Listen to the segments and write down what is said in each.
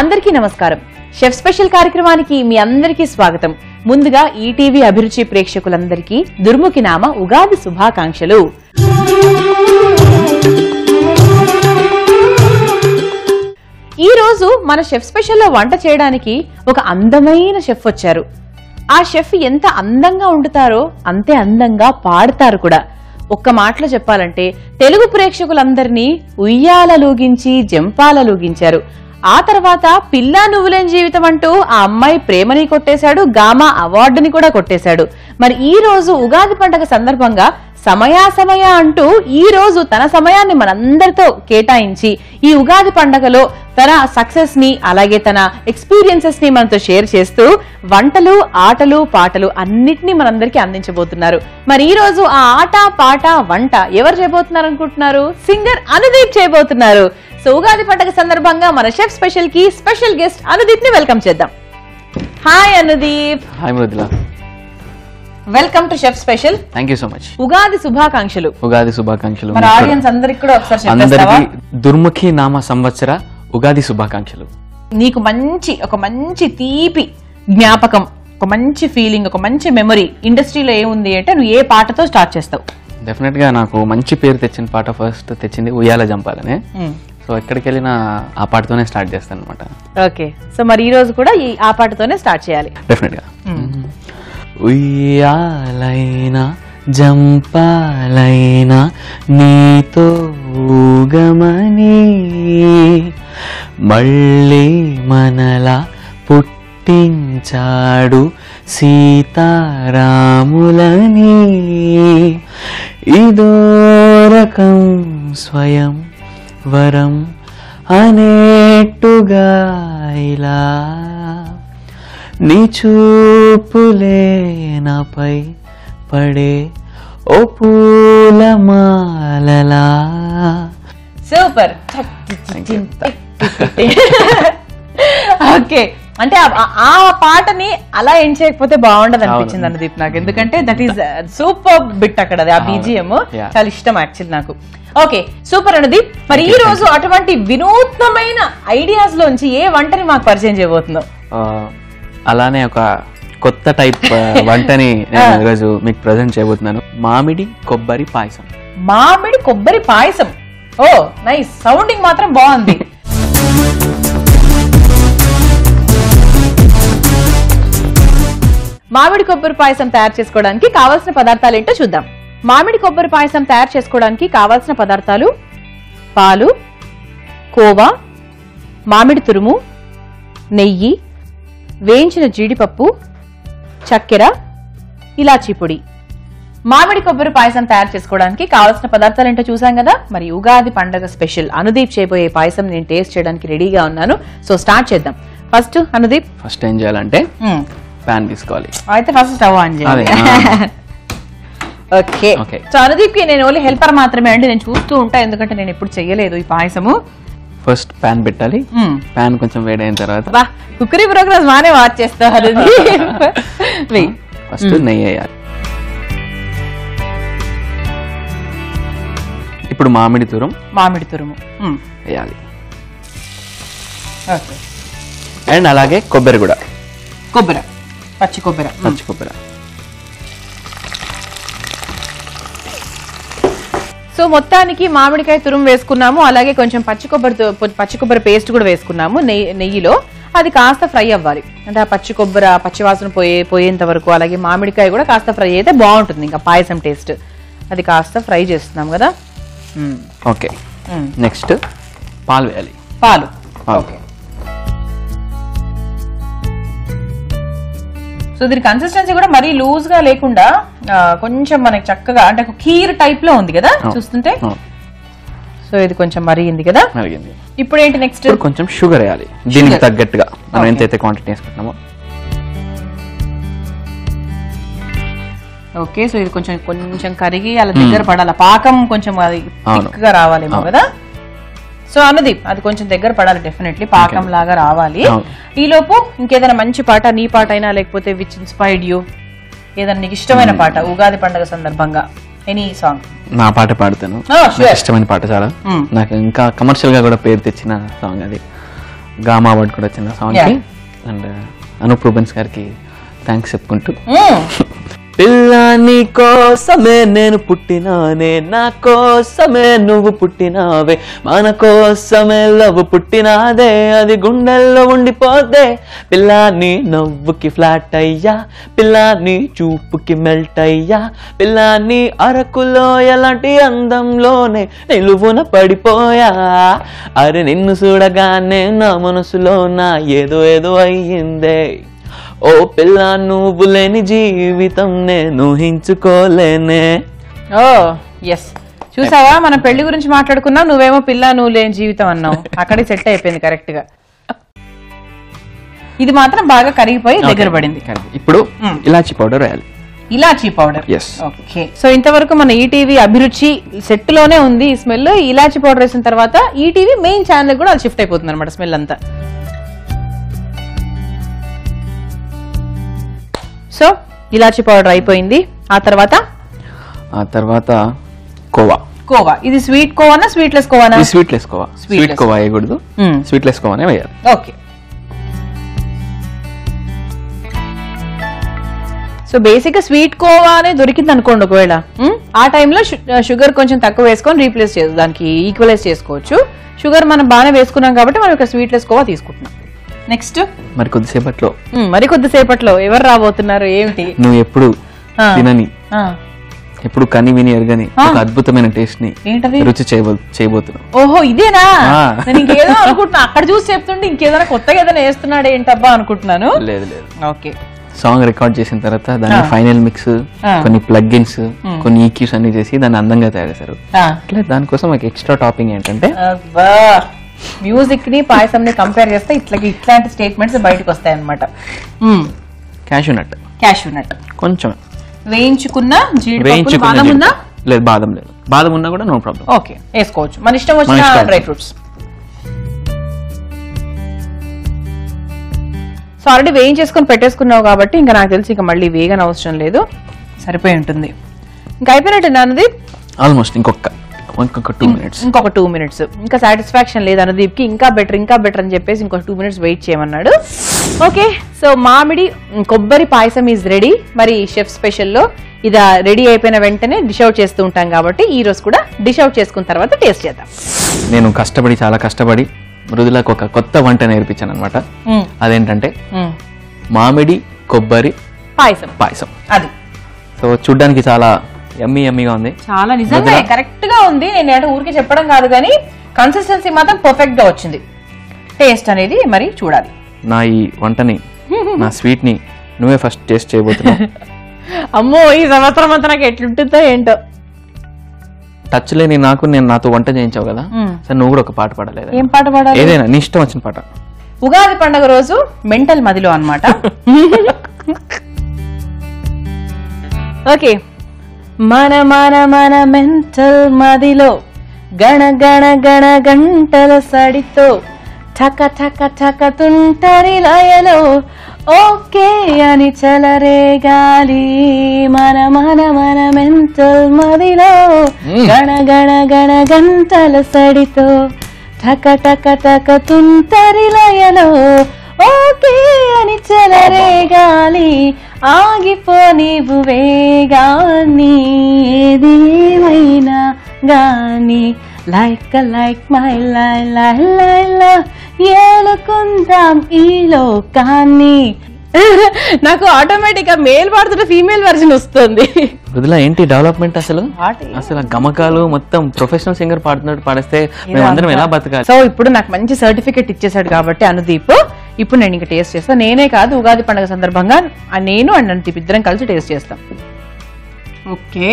అందరికీ నమస్కారం. Chef special కార్యక్రమానికి మీ అందరికీ స్వాగతం. ముందుగా ఈటీవీ అభిరుచి ప్రేక్షకులందరికీ దుర్ముఖి నామ ఉగాది శుభాకాంక్షలు. ఈ రోజు మన షెఫ్ స్పెషల్ లో వంట చేయడానికి ఒక అందమైన షెఫ్ వచ్చారు. ఆ షెఫ్ ఎంత అందంగా వండుతారో అంతే అందంగా పాడతారు కూడా. ఒక్క మాటలో చెప్పాలంటే తెలుగు ప్రేక్షకులందరినీ ఉయ్యాలలూగించి జంపాలలూగించారు. ఆ తర్వాత పిల్లా నువ్వులేని జీవితం అంటూ ఆ అమ్మాయి ప్రేమని కొట్టేశాడు, గామా అవార్డుని కూడా కొట్టేశాడు. మరి ఈ రోజు ఉగాది పండుగ సందర్భంగా సమయ అంటూ ఈ రోజు తన సమయాన్ని మనందరితో కేటాయించి ఈ ఉగాది పండుగలో తన సక్సెస్ ని అలాగే తన ఎక్స్పీరియన్సెస్ ని మనతో షేర్ చేస్తూ వంటలు, ఆటలు, పాటలు అన్నిటినీ మనందరికీ అందించబోతున్నారు. మరి ఈ రోజు ఆ ఆట, పాట, వంట ఎవరు చేయబోతున్నారు అనుకుంటున్నారు? సింగర్ అనుదీప్ చేయబోతున్నారు. సో ఉగాది పండుగ సందర్భంగా మన షెఫ్ స్పెషల్ కి స్పెషల్ గెస్ట్ అనుదీప్ ని వెల్కమ్ చేద్దాం. Hi Anudeep. Hi Mrudula. Welcome to chef special. Thank you so much. Ugadi శుభాకాంక్షలు. ఉగాది శుభాకాంక్షలు. మన ఆడియన్స్ అందరికి కూడా ఒకసారి చెప్పేస్తావా? అందరికీ దుర్ముఖి నామ సంవత్సర ఉగాది శుభాకాంక్షలు. నీకు ఒక మంచి తీపి జ్ఞాపకం, ఒక మంచి ఫీలింగ్, ఒక మంచి మెమరీ ఇండస్ట్రీలో ఏముంది అంటే నువ్వు ఏ పాటతో స్టార్ట్ చేస్తావు? డెఫినెట్ గా నాకు మంచి పేరు తెచ్చిన పాట ఫస్ట్ తెచ్చింది ఉయ్యాల జంపాలనే. సో ఎక్కడికి వెళ్ళినా ఆ పాటతోనే స్టార్ట్ చేస్తాను అనమాట. ఓకే, సో మరి ఈ రోజు కూడా ఆ పాటతోనే స్టార్ట్ చేయాలి. డెఫినెట్ గా. ఉయ్యాలైనా జంపాలైనా నీతో ఊగమని మళ్ళీ మనలా పుట్టించాడు సీతారాములని. ఇదో రకం స్వయం వరం అనేట్టుగా ఇలా నీ చూపులే నాపై పడే ఓ పూలమాలలా. సూపర్. ఓకే, అంటే ఆ పాటని అలా ఏం చేయకపోతే బాగుండదు అనిపించింది అనుదీప్ నాకు. ఎందుకంటే దట్ ఈస్ సూపర్ బిట్ అక్కడ, ఆ బీజిఎం చాలా ఇష్టం యాక్చువల్లీ నాకు. Okay, super Anudeep. మరి ఈ రోజు అటువంటి వినూత్నమైన ఐడియాస్ లోంచి ఏ వంటని మాకు పరిచయం చేయబోతుందో? అలానే ఒక కొత్త టైప్ వంటని నేను ఈరోజు మీకు ప్రజెంట్ చేయబోతున్నాను. మామిడి కొబ్బరి పాయసం. మామిడి కొబ్బరి పాయసం. ఓ నైస్, సౌండింగ్ మాత్రం బాగుంది. మామిడి కొబ్బరి పాయసం తయారు చేసుకోవడానికి కావాల్సిన పదార్థాలు ఏంటో చూద్దాం. మామిడి కొబ్బరి పాయసం తయారు చేసుకోవడానికి కావాల్సిన పదార్థాలు: పాలు, కోవా, మామిడి తురుము, నెయ్యి, వేయించిన జీడిపప్పు, చక్కెర, ఇలాచీ పొడి. మామిడి కొబ్బరి పాయసం తయారు చేసుకోవడానికి కావాల్సిన పదార్థాలు ఏంటో చూసాం కదా. మరి ఉగాది పండుగ స్పెషల్ అనుదీప్ చేయబోయే పాయసం నేను టేస్ట్ చేయడానికి రెడీగా ఉన్నాను. సో స్టార్ట్ చేద్దాం. ఫస్ట్ అనుదీప్, ఫస్ట్ ఏం చేయాలంటే ప్యాన్ తీసుకోవాలి. అయితే ఫస్ట్ స్టవ్ ఆన్ చేయాలి. ఓకే, సో అనుదీప్ కి నేను ఓన్లీ హెల్పర్ మాత్రమే అండి, నేను చూస్తూ ఉంటా ఎందుకంటే నేను ఎప్పుడు చెయ్యలేదు ఈ పాయసము. ఫస్ట్ ప్యాన్ పెట్టాలి. ప్యాన్ కొంచెం వేడైన తర్వాత కుక్కరీ ప్రోగ్రామ్స్ బాగానే వాచ్ చేస్తారు. ఫస్ట్ నెయ్యి వేయాలి. ఇప్పుడు మామిడి తురుము వేయాలి. అండ్ అలాగే కొబ్బరి కూడా. పచ్చి కొబ్బరి. సో మొత్తానికి మామిడికాయ తురుము వేసుకున్నాము, అలాగే కొంచెం పచ్చి కొబ్బరి పేస్ట్ కూడా వేసుకున్నాము నెయ్యిలో. అది కాస్త ఫ్రై అవ్వాలి, అంటే ఆ పచ్చి కొబ్బరి పచ్చివాసన పోయేంత వరకు. అలాగే మామిడికాయ కూడా కాస్త ఫ్రై అయితే బాగుంటుంది ఇంకా పాయసం టేస్ట్. అది కాస్త ఫ్రై చేస్తున్నాం కదా. ఓకే, నెక్స్ట్ పాలు వేయాలి. ఓకే, సో దీని కన్సిస్టెన్సీ కూడా మరీ లూజ్ గా లేకుండా కొంచెం మనకి చక్కగా, అంటే ఖీర్ టైప్ లో ఉంది కదా చూస్తుంటే. సో ఇది కొంచెం మరిగింది కదా. ఇప్పుడు ఏంటి నెక్స్ట్? కొంచెం షుగర్ వేయాలి దీనికి తగ్గట్టుగా, మనం ఎంతైతే క్వాంటిటీ వేసుకుంటున్నామో. ఓకే, సో ఇది కొంచెం కరిగి అలా దగ్గర పడాలి, పాకం కొంచెం అది థిక్ గా రావాలేమో కదా. సో అనుదీప్ అది కొంచెం దగ్గర పడాలి, డెఫినెట్లీ పాకం లాగా రావాలి. ఈ లోపు ఇంకేదైనా మంచి పాట, నీ పాట అయినా లేకపోతే విచ్ ఇన్స్పైర్డ్ యూ, ఏదైనా నీకు ఇష్టమైన పాట ఉగాది పండుగ సందర్భంగా, ఎనీ సాంగ్? నా పాట పాడుతాను, ఇష్టమైన పాట చాలా. నాకు ఇంకా కమర్షియల్ గా కూడా పేరు తెచ్చిన సాంగ్ అది. గామా అవార్డు కూడా వచ్చింది సాంగ్కి. అండ్ అనూప్ రూబెన్స్ గారికి థ్యాంక్స్ చెప్పుకుంటూ, పిల్ల నీ కోసమే నేను పుట్టినానే, నా కోసమే నువ్వు పుట్టినావే, మన కోసమే లవ్ పుట్టినాదే, అది గుండెల్లో ఉండిపోతే, పిల్ల నీ నవ్వుకి ఫ్లాట్ అయ్యా, పిల్ల నీ చూపుకి మెల్ట్ అయ్యా, పిల్ల నీ అరకులో ఎలాంటి అందంలోనే నిలువున పడిపోయా, అరే నిన్ను చూడగానే నా మనసులో నా ఏదో ఏదో అయ్యిందే, ఓ పిల్ల నువ్వు లేని జీవితం నేను ఊహించుకోలేనే. ఓ ఎస్, చూసావా మనం పెళ్లి గురించి మాట్లాడుకున్నావు, నువ్వేమో పిల్ల నువ్వు లేని జీవితం అన్నావు, అక్కడే సెట్ అయిపోయింది కరెక్ట్ గా. ఇది మాత్రం బాగా కరిగిపోయి దగ్గర పడింది. ఇప్పుడు ఇలాచీ పౌడర్ వేయాలి. ఇలాచీ పౌడర్. ఎస్. ఓకే, సో ఇంతవరకు మన ఈటీవీ అభిరుచి సెట్ లోనే ఉంది ఈ స్మెల్. ఇలాచీ పౌడర్ వేసిన తర్వాత ఈటీవీ మెయిన్ ఛానల్ కూడా అది షిఫ్ట్ అయిపోతుంది అనమాట స్మెల్ అంతా. సో ఇలాచీ పౌడర్ అయిపోయింది. ఆ తర్వాత కోవా. కోవా. ఇది స్వీట్ కోవానా స్వీట్లెస్ కోవానా? స్వీట్లెస్ కోవా. స్వీట్ కోవా వేయకూడదు, స్వీట్లెస్ కోవానే వేయాలి. ఓకే, సో బేసిక్ గా స్వీట్ కోవానే దొరికింది అనుకోండి ఒకవేళ, ఆ టైంలో షుగర్ కొంచెం తక్కువ వేసుకొని రీప్లేస్ చేసు, దానికి ఈక్వలైజ్ చేసుకోవచ్చు. షుగర్ మనం బాగానే వేసుకున్నాం కాబట్టి మనం ఇక్కడ స్వీట్లెస్ కోవా తీసుకుంటున్నాం. నెక్స్ట్ మరి కొద్దిసేపట్లో ఎవరు రాబోతున్నారు ఏమిటి? నువ్వు ఎప్పుడు తినని, ఎప్పుడు కని విని ఎరగని ఒక అద్భుతమైన టేస్ట్ ని రుచి చేయబోతున్నావు. ఓహో ఇదేనా? నేను ఇంకేదో అనుకుంటున్నా, అక్కడ చూసి చెప్తుంటే ఇంకేదైనా కొత్తగా ఏదైనా వేస్తున్నాడు ఏంటబ్బా అనుకుంటున్నాను. లేదు లేదు. ఓకే, సాంగ్ రికార్డ్ చేసిన తర్వాత దాని ఫైనల్ మిక్స్, కొన్ని ప్లగ్ఇన్స్, కొన్ని ఈక్యూస్ అన్ని చేసి దాన్ని అందంగా తయారు చేశారు. అట్లా దానికోసం ఒక ఎక్స్ట్రా టాపింగ్ ఏంటంటే, మ్యూజిక్ ని పాయసం ని కంపేర్ చేస్తే ఇట్లాంటి స్టేట్మెంట్స్ బయటకు వస్తాయి అనమాట. క్యాష్యూ నట్ కొంచెం వేయించుకున్న జీడిపప్పు, బాదం ఉందా? లేదు, బాదం ఉన్నా కూడా నో ప్రాబ్లం. ఓకే, వేసుకోవచ్చు మన ఇష్టం వచ్చిన డ్రై ఫ్రూట్స్. సో ఆల్రెడీ వేయించేసుకొని పెట్టేసుకున్నావు కాబట్టి ఇంకా నాకు తెలిసి ఇంకా మళ్ళీ వేగన అవసరం లేదు, సరిపోయి ఉంటుంది. ఇంకా అయిపోయినట్టు అన్నది ఆల్మోస్ట్ ఇంకొక 2 minutes. ఇంకా సాటిస్ఫాక్షన్ లేదు అనుదీప్ కి, ఇంకా బెటర్ అని చెప్పేసి ఇంకొక 2 minutes వెయిట్ చేయమన్నాడు. ఓకే, సో మామిడి కొబ్బరి పాయసం ఈజ్ రెడీ. మరి షెఫ్ స్పెషల్లో ఇది రెడీ అయిపోయిన వెంటనే డిష్ అవుట్ చేస్తూ ఉంటాం కాబట్టి ఈ రోజు కూడా డిష్ అవుట్ చేసుకున్న తర్వాత టేస్ట్ చేద్దాం. నేను చాలా కష్టపడి మృదులకు ఒక కొత్త వంట నేర్పించాను అనమాట. అదేంటంటే మామిడి కొబ్బరి పాయసం. అది సో చూడ్డానికి చాలా యమ్మీగా ఉంది, చాలా నిజంగా కరెక్ట్ గా ఉంది. నేను అంటే ఊరికి చెప్పడం కాదు కానీ కన్సిస్టెన్సీ మాత్రం పర్ఫెక్ట్ గా వచ్చింది. టేస్ట్ అనేది మరి చూడాలి. నా ఈ వంటని, నా స్వీట్ ని నువ్వే ఫస్ట్ టేస్ట్ చేయబోతున్నావు. అమ్మో, ఈ సంవత్సరం అంతా నాకు ఎట్లుంటుందో ఏంటో. టచ్ లేని నేను నాతో వంట చేయించావు కదా, సరే నువ్వు కూడా ఒక పాట పాడలేదు. ఏం పాట పాడాలి? ఏదైనా నీ ఇష్టం వచ్చిన పాట. ఉగాది పండుగ రోజు మెంటల్ మదిలో అన్నమాట. ఓకే, మన మెంటల్ మదిలో గణ గంటల సడితో ఠక తుంటరి లయలో ఓకే అని చలరేగాలి. మన మెంటల్ మదిలో గణ గంటల సడితో ఠక తుంటరి లయలో ఓకే అని చలరేగాలి. ఆగిపో నీవు వేగాని, ఏదేమైనా గాని, లైక్ మై లైలా ఏలుకుందాం ఈ లోకాన్ని. నాకు ఆటోమేటిక్ గా మేల్ పాడుతుంటే ఫీమేల్ వర్జన్ వస్తుంది. మృదుల ఏంటి డెవలప్మెంట్ అసలు గమకాలు మొత్తం ప్రొఫెషనల్ సింగర్ పాడుతున్నట్టు పాడిస్తే మేమందరం ఎలా బతకాలి? సో ఇప్పుడు నాకు మంచి సర్టిఫికెట్ ఇచ్చేసాడు కాబట్టి అనుదీప్, ఇప్పుడు నేను ఇంకా టేస్ట్ చేస్తాను. నేనే కాదు, ఉగాది పండుగ సందర్భంగా నేను అండ్ అనుదీప్ ఇద్దరం కలిసి టేస్ట్ చేస్తాం. ఓకే,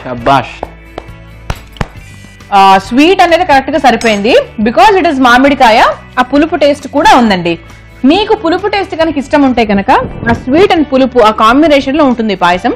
శభాష్. స్వీట్ అనేది కరెక్ట్ గా సరిపోయింది బికాజ్ ఇట్ ఇస్ మామిడికాయ. ఆ పులుపు టేస్ట్ కూడా ఉందండి. మీకు పులుపు టేస్ట్ కనుక ఇష్టం ఉంటే కనుక ఆ స్వీట్ అండ్ పులుపు ఆ కాంబినేషన్ లో ఉంటుంది పాయసం.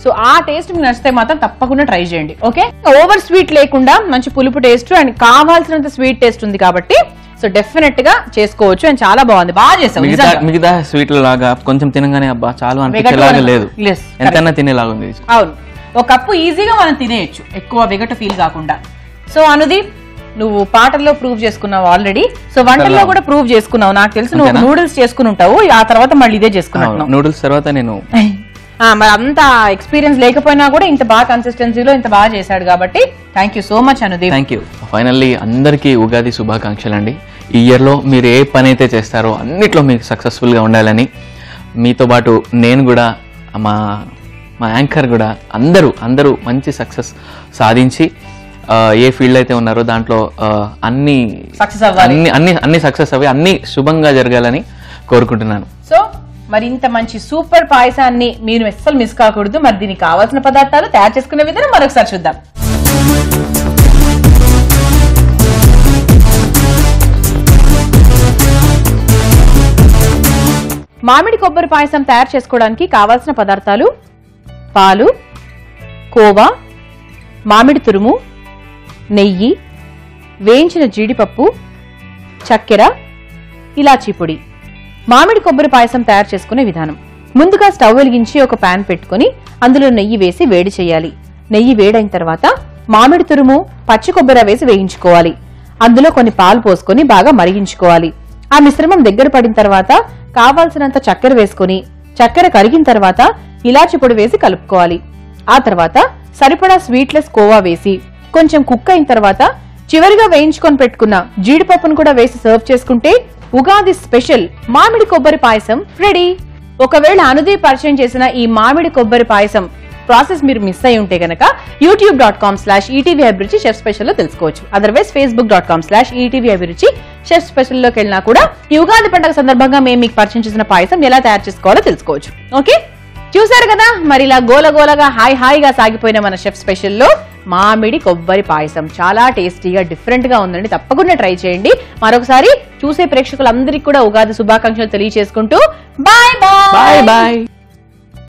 సో ఆ టేస్ట్ మీకు నచ్చితే మాత్రం తప్పకుండా ట్రై చేయండి. ఓకే, ఓవర్ స్వీట్ లేకుండా మంచి పులుపు టేస్ట్ అండ్ కావాల్సినంత స్వీట్ టేస్ట్ ఉంది కాబట్టి సో డెఫినెట్ గా చేసుకోవచ్చు. అండ్ చాలా బాగుంది, బాగా చేసాం. మిగతా స్వీట్ల లాగా కొంచెం తినగానే అబ్బా చాలా అనిపించేలాగా లేదు, ఎంతైనా తినేలాగా ఉంది. అవును, ఒక కప్పు ఈజీగా మనం తినేయచ్చు, ఎక్కువ వెగట ఫీల్ కాకుండా. సో అనుదీప్ నువ్వు పాటల్లో ప్రూవ్ చేసుకున్నావు ఆల్రెడీ, సో వంటల్లో కూడా ప్రూవ్ చేసుకున్నావు. నాకు తెలిసి నువ్వు నూడిల్స్ చేసుకుని ఉంటావు, ఆ తర్వాత మళ్ళీ ఇదే చేసుకున్నావు. నూడిల్స్ తర్వాత నేను మరి అంత ఎక్స్పీరియన్స్ లేకపోయినా కూడా ఇంత బాగా కన్సిస్టెన్సీలో ఇంత బాగా చేశాడు కాబట్టి thank you so much Anudeep. Thank you. Finally అందరికీ ఉగాది శుభాకాంక్షలు అండి. ఈ ఇయర్లో మీరు ఏ పని అయితే చేస్తారో అన్నిట్లో మీకు సక్సెస్ఫుల్గా ఉండాలని, మీతో పాటు నేను కూడా మా యాంకర్ కూడా అందరూ మంచి సక్సెస్ సాధించి ఏ ఫీల్డ్ అయితే ఉన్నారో దాంట్లో అన్ని సక్సెస్ అవి అన్ని శుభంగా జరగాలని కోరుకుంటున్నాను. సో మరి ఇంత మంచి సూపర్ పాయసాన్ని మీరు అస్సలు మిస్ కాకూడదు. మరి దీనికి కావాల్సిన పదార్థాలు, తయారు చేసుకునే విధానం మరొకసారి చూద్దాం. మామిడి కొబ్బరి పాయసం తయారు చేసుకోవడానికి కావాల్సిన పదార్థాలు: పాలు, కోవా, మామిడి తురుము, నెయ్యి, వేయించిన జీడిపప్పు, చక్కెర, ఇలాచీ పొడి. మామిడి కొబ్బరి పాయసం తయారు చేసుకునే విధానం: ముందుగా స్టవ్ వెలిగించి ఒక పాన్ పెట్టుకుని అందులో నెయ్యి వేసి వేడి చేయాలి. నెయ్యి వేడైన తర్వాత మామిడి తురుము, పచ్చి కొబ్బరి వేసి వేయించుకోవాలి. అందులో కొన్ని పాలు పోసుకొని బాగా మరిగించుకోవాలి. ఆ మిశ్రమం దగ్గర పడిన తర్వాత కావాల్సినంత చక్కెర వేసుకుని, చక్కెర కరిగిన తర్వాత ఇలాచి పొడి వేసి కలుపుకోవాలి. ఆ తర్వాత సరిపడా స్వీట్లెస్ కోవా వేసి కొంచెం కుక్ అయిన తర్వాత చివరిగా వేయించుకొని పెట్టుకున్న జీడిపప్పును కూడా వేసి సర్వ్ చేసుకుంటే ఉగాది స్పెషల్ మామిడి కొబ్బరి పాయసం రెడీ. ఒకవేళ అనుదీప్ పరిచయం చేసిన ఈ మామిడి కొబ్బరి పాయసం ప్రాసెస్ మీరు మిస్ అయి ఉంటే గనక youtube.com/ETV అభిరుచి షెఫ్ స్పెషల్ లో తెలుసుకోవచ్చు. అదర్వైజ్ facebook.com/ETV అభిరుచి షెఫ్ స్పెషల్ లోకి వెళ్ళినా కూడా ఈ ఉగాది పండుగ సందర్భంగా మేము మీకు పరిచయం చేసిన పాయసం ఎలా తయారు చేసుకోవాలో తెలుసుకోవచ్చు. ఓకే, చూసారు కదా, మరి ఇలా గోలగోలగా హాయిగా సాగిపోయిన మన షెఫ్ స్పెషల్లో మామిడి కొబ్బరి పాయసం చాలా టేస్టీగా డిఫరెంట్ గా ఉందండి. తప్పకుండా ట్రై చేయండి. మరొకసారి చూసే ప్రేక్షకులందరికీ కూడా ఉగాది శుభాకాంక్షలు తెలియజేసుకుంటూ బాయ్ బాయ్.